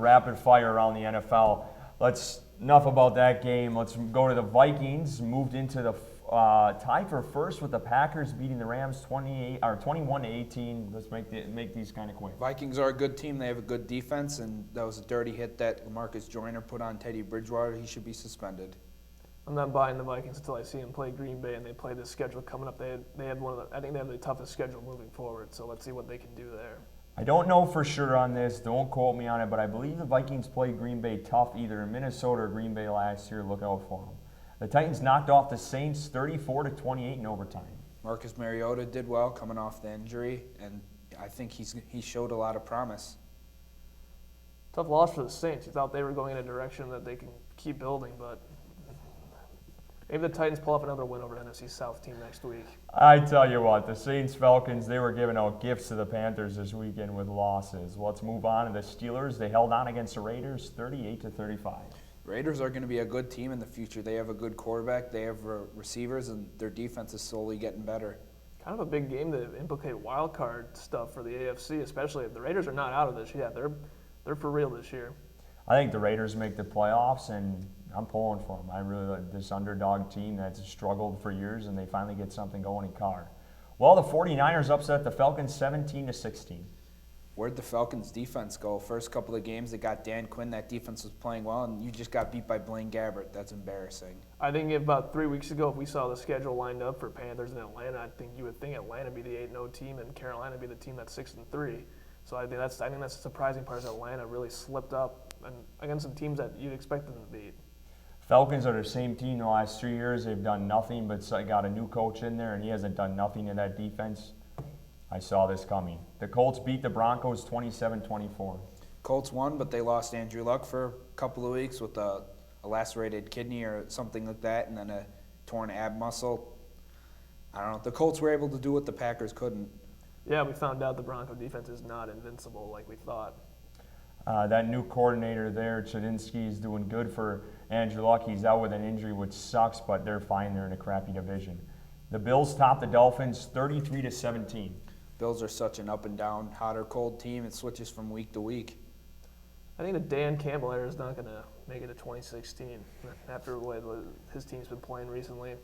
rapid fire around the NFL. Enough about that game. Let's go to the Vikings. Moved into the tied for first with the Packers beating the Rams 21-18. Let's make these kind of quick. Vikings are a good team. They have a good defense, and that was a dirty hit that LaMarcus Joyner put on Teddy Bridgewater. He should be suspended. I'm not buying the Vikings until I see them play Green Bay and they play this schedule coming up. I think they have the toughest schedule moving forward. So let's see what they can do there. I don't know for sure on this. Don't quote me on it, but I believe the Vikings played Green Bay tough either in Minnesota or Green Bay last year. Look out for them. The Titans knocked off the Saints 34-28 in overtime. Marcus Mariota did well coming off the injury, and I think he showed a lot of promise. Tough loss for the Saints. You thought they were going in a direction that they can keep building, but maybe the Titans pull off another win over NFC South team next week. I tell you what, the Saints-Falcons, they were giving out gifts to the Panthers this weekend with losses. Let's move on to the Steelers. They held on against the Raiders 38-35. Raiders are going to be a good team in the future. They have a good quarterback, they have receivers, and their defense is slowly getting better. Kind of a big game to implicate wild card stuff for the AFC, especially if the Raiders are not out of this yet. They're for real this year. I think the Raiders make the playoffs, and I'm pulling for them. I really like this underdog team that's struggled for years, and they finally get something going in Carr. Well, the 49ers upset the Falcons 17-16. Where'd the Falcons' defense go? First couple of games, they got Dan Quinn. That defense was playing well, and you just got beat by Blaine Gabbert. That's embarrassing. I think about 3 weeks ago, if we saw the schedule lined up for Panthers in Atlanta, I think you would think Atlanta would be the 8-0 team and Carolina would be the team that's 6-3. So I think that's the surprising part is Atlanta really slipped up and against some teams that you'd expect them to beat. Falcons are the same team the last 3 years. They've done nothing but got a new coach in there, and he hasn't done nothing in that defense. I saw this coming. The Colts beat the Broncos 27-24. Colts won, but they lost Andrew Luck for a couple of weeks with a lacerated kidney or something like that, and then a torn ab muscle. I don't know. The Colts were able to do what the Packers couldn't. Yeah, we found out the Bronco defense is not invincible like we thought. That new coordinator there, Chadinsky, is doing good for Andrew Luck. He's out with an injury, which sucks, but they're fine. They're in a crappy division. The Bills topped the Dolphins 33-17. Bills are such an up and down, hot or cold team. It switches from week to week. I think the Dan Campbell era is not going to make it to 2016 after the way his team's been playing recently.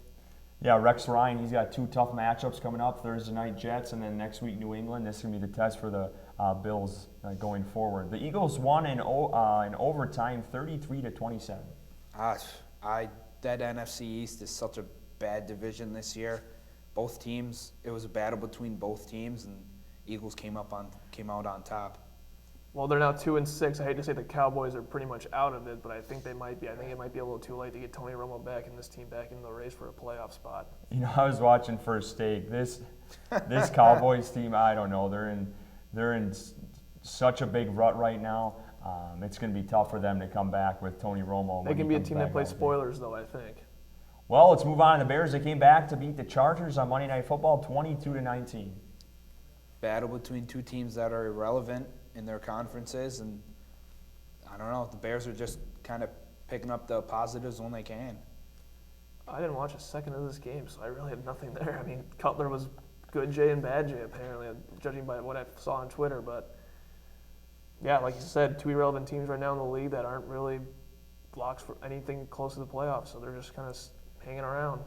Yeah, Rex Ryan, he's got 2 tough matchups coming up, Thursday night Jets and then next week New England. This is going to be the test for the Bills going forward. The Eagles won in overtime 33-27. That NFC East is such a bad division this year. Both teams, it was a battle between both teams, and Eagles came out on top. Well, they're now 2-6. I hate to say the Cowboys are pretty much out of it, but I think they might be. I think it might be a little too late to get Tony Romo back and this team back in the race for a playoff spot. You know, I was watching First Take. This Cowboys team, I don't know. They're in such a big rut right now. It's going to be tough for them to come back with Tony Romo. They can be a team that plays spoilers, though, I think. Well, let's move on to the Bears. They came back to beat the Chargers on Monday Night Football 22-19. Battle between two teams that are irrelevant in their conferences, and I don't know. The Bears are just kind of picking up the positives when they can. I didn't watch a second of this game, so I really had nothing there. I mean, Cutler was good Jay and bad Jay, apparently, judging by what I saw on Twitter. But, yeah, like you said, 2 irrelevant teams right now in the league that aren't really blocks for anything close to the playoffs, so they're just kind of hanging around.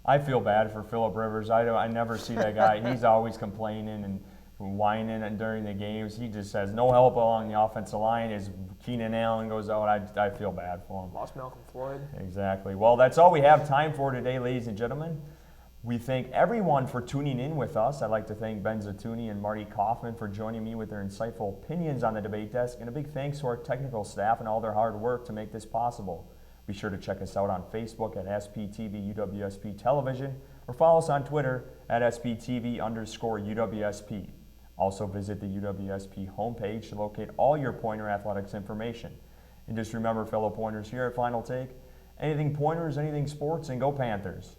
I feel bad for Phillip Rivers. I never see that guy. He's always complaining and whining and during the games. He just has no help along the offensive line. As Keenan Allen goes out, I feel bad for him. Lost Malcolm Floyd. Exactly. Well, that's all we have time for today, ladies and gentlemen. We thank everyone for tuning in with us. I'd like to thank Ben Zatuni and Marty Kaufman for joining me with their insightful opinions on the debate desk, and a big thanks to our technical staff and all their hard work to make this possible. Be sure to check us out on Facebook at SPTV UWSP Television, or follow us on Twitter at SPTV_UWSP. Also visit the UWSP homepage to locate all your Pointer Athletics information. And just remember, fellow Pointers, here at Final Take, anything Pointers, anything sports, and go Panthers.